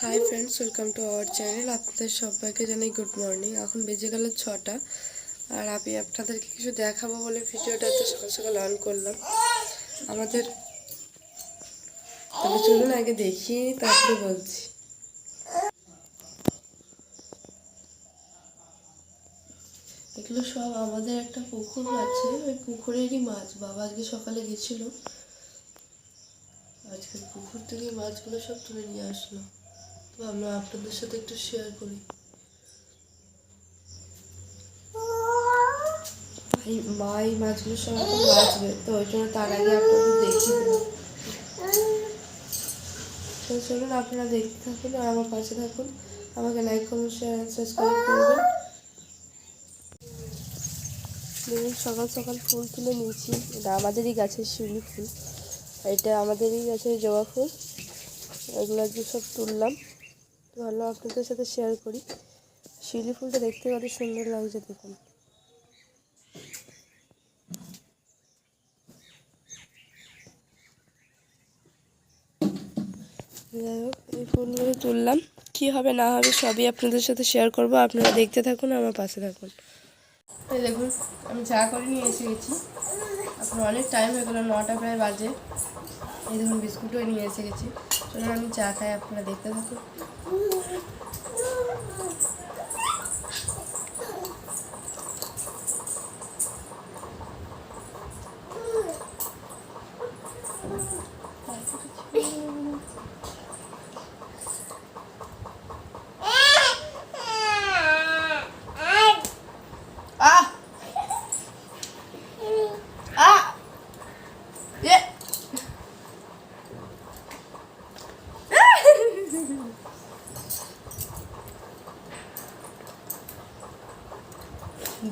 Hi friends, welcome to our channel. আপনাদের সবাইকে জানাই গুড মর্নিং। এখন বেজে গেল 6টা, আর আমি আপনাদেরকে কিছু দেখাবো বলে ভিডিওটা এত সকাল সকাল অন করলাম আমাদের। তাহলে চলুন আগে দেখিয়ে তারপরে বলছি। এগুলো সব আমাদের একটা পুকুর আছে, ওই পুকুরেরই মাছ। বাবা আজকে সকালে গেছিল, আজকে পুকুর থেকে মাছগুলো সব তুলে নিয়ে আসলো। তো আমরা আপনাদের সাথে একটু শেয়ার করি। মা এই মাছগুলো সব এখন বাঁচবে, তো ওই জন্য তার আগে আপনাদের দেখিয়ে দেবো। তো চলুন আপনারা দেখতে থাকুন আর আমার পাশে থাকুন। আমাকে লাইক কমেন্ট শেয়ার সাবস্ক্রাইব করবেন। দেখুন সকাল সকাল ফুল তুলে নিয়েছি। এটা আমাদেরই গাছের শিউলি ফুল, এটা আমাদেরই গাছের জবা ফুল। এগুলো আজকে সব তুললাম, তো ভালো আপনাদের সাথে শেয়ার করি। শিউলি ফুলটা দেখতে কত সুন্দর লাগছে দেখুন। যাই হোক, এই ফুলগুলো তুললাম, কী হবে না হবে সবই আপনাদের সাথে শেয়ার করব। আপনারা দেখতে থাকুন, আমার পাশে থাকুন। এই দেখুন, আমি চা করে নিয়ে এসে গেছি। এখন অনেক টাইম হয়ে গেলো, 9টা প্রায় বাজে। এই দেখুন বিস্কুটও নিয়ে এসে গেছি। চলুন আমি চা খাই, আপনারা দেখতে থাকুন।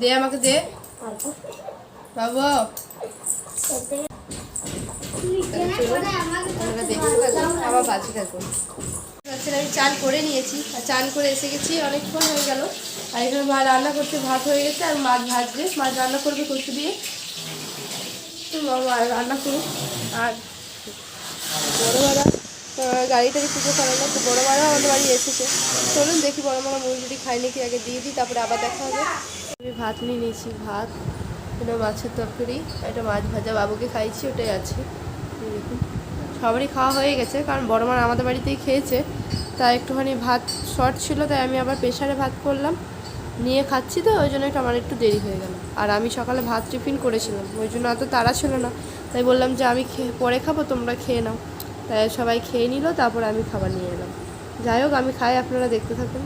দে আমাকে দে বাবু। আমার বাজি থাকুন। আমি চান করে নিয়েছি, আর চান করে এসে গেছি, অনেকক্ষণ হয়ে গেল। আর এখানে মা রান্না করতে, ভাত হয়ে গেছে আর মাছ ভাজবে। মাছ রান্না করবে কচু দিয়ে, তো মা রান্না করুক। আর বড়ো মারা গাড়িটাকে পুজো করে না, তো বড়ো মারাও আমাদের বাড়ি এসেছে। চলুন দেখি বড়ো মারা মুরগিটি খাই নাকি, আগে দিয়ে দিই, তারপরে আবার দেখা হবে। আমি ভাত নিয়ে নিয়েছি, ভাত, এটা মাছের তরকারি, এটা মাছ ভাজা বাবুকে খাইছি, ওটাই আছে। দেখুন সবারই খাওয়া হয়ে গেছে, কারণ বড় মা আমাদের বাড়িতেই খেয়েছে, তাই একটুখানি ভাত শর্ট ছিল, তাই আমি আবার প্রেশারে ভাত করলাম, নিয়ে খাচ্ছি। তো ওই জন্য আমার একটু দেরি হয়ে গেল। আর আমি সকালে ভাত টিফিন করেছিলাম, ওই জন্য অত তাড়া ছিল না, তাই বললাম যে আমি পরে খাবো, তোমরা খেয়ে নাও। তাই সবাই খেয়ে নিল, তারপর আমি খাবার নিয়ে এলাম। যাই হোক, আমি খাই, আপনারা দেখতে থাকুন।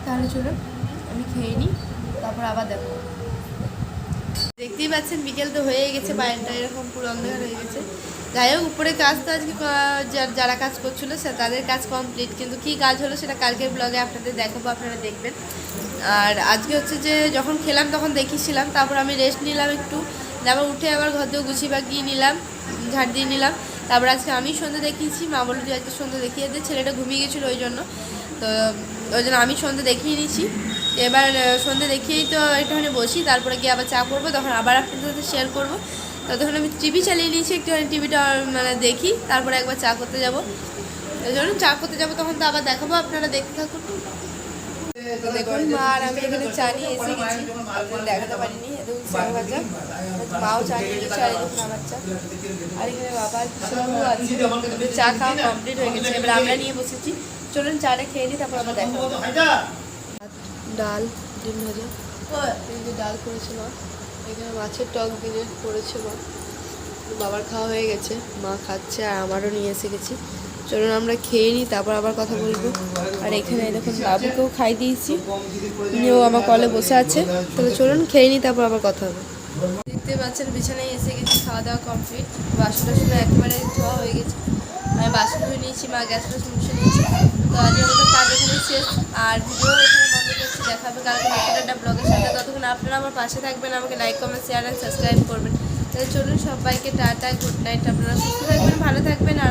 তাহলে চলুন আমি খেয়ে নিই, তারপর আবার দেখো। দেখতেই পাচ্ছেন বিকেল তো হয়ে গেছে, বাইরেটা এরকম পুরো অন্ধকার হয়ে গেছে। যাই হোক, উপরে কাজ তো আজকে যারা কাজ করছিল সে তাদের কাজ কমপ্লিট, কিন্তু কী কাজ হলো সেটা কালকের ব্লগে আপনাদের দেখাবো, আপনারা দেখবেন। আর আজকে হচ্ছে যে যখন খেলাম তখন দেখিয়েছিলাম, তারপর আমি রেস্ট নিলাম একটু, তারপর উঠে আবার ঘর দিয়ে গুছিয়ে বাগিয়ে নিলাম, ঝাড় দিয়ে নিলাম। তারপর আজকে আমি সন্ধ্যে দেখিয়েছি, মা বলল যে আজকে সন্ধ্যে দেখিয়ে দিয়ে, ছেলেটা ঘুমিয়ে গেছিলো ওই জন্য, তো ওই জন্য আমি সন্ধ্যে দেখিয়ে নিয়েছি। এবার সন্ধ্যে দেখিয়েই তো একটুখানি বসি, তারপরে গিয়ে আবার চা করবো, তখন আবার আপনাদের সাথে শেয়ার করবো। ততক্ষণ আমি টিভি চালিয়ে নিয়েছি, একটুখানি টিভিটা মানে দেখি, তারপরে একবার চা করতে যাবো। ওই জন্য চা করতে যাবো, তখন তো আবার দেখাবো, আপনারা দেখতে থাকুন। দেখুন মা আর আমি এখানে চা নিয়ে এসে গেছি, দেখাতে পারিনি। দেখুন চা ভাজা, মাও চা নিয়ে গেছে, আর দেখুন আমার চা, আর এখানে বাবা আছে। চা খাওয়া কমপ্লিট হয়ে গেছে, এবার আমরা নিয়ে বসেছি। চলুন চাটা খেয়ে নিই, তারপর আবার দেখাবো। ডাল, ডিম ভাজা, কিন্তু ডাল করেছে মা, এখানে মাছের টক দিয়ে করেছে মা। বাবার খাওয়া হয়ে গেছে, মা খাচ্ছে, আর আমারও নিয়ে এসে গেছি। চলুন আমরা খেয়ে নিই, তারপর আবার কথা বলবো। আর এখানে দেখুন বাবুকেও খাই দিয়েছি, ও আমার কলে বসে আছে। তাহলে চলুন খেয়ে নিই, তারপর আবার কথা হবে। দেখতে পাচ্ছেন বিছানায় এসে গেছি, খাওয়া দাওয়া কমপ্লিট, বাসন টাসন একেবারে ধোয়া হয়ে গেছে। আমি বাসন ধুয়ে নিয়েছি, মা গ্যাস টাস মুছে নিয়েছি। তো আজকে আমাদের কাজ এখানে শেষ, আর ভিডিও এখানে আজকে করছি, দেখা হবে কালকে নতুন একটা ব্লগের সাথে। ততক্ষণ আপনারা আমার পাশে থাকবেন, আমাকে like comment share and subscribe করবেন। তাহলে চলুন সবাইকে টাটা, গুড নাইট। আপনারা সুস্থ থাকবেন, ভালো থাকবেন আর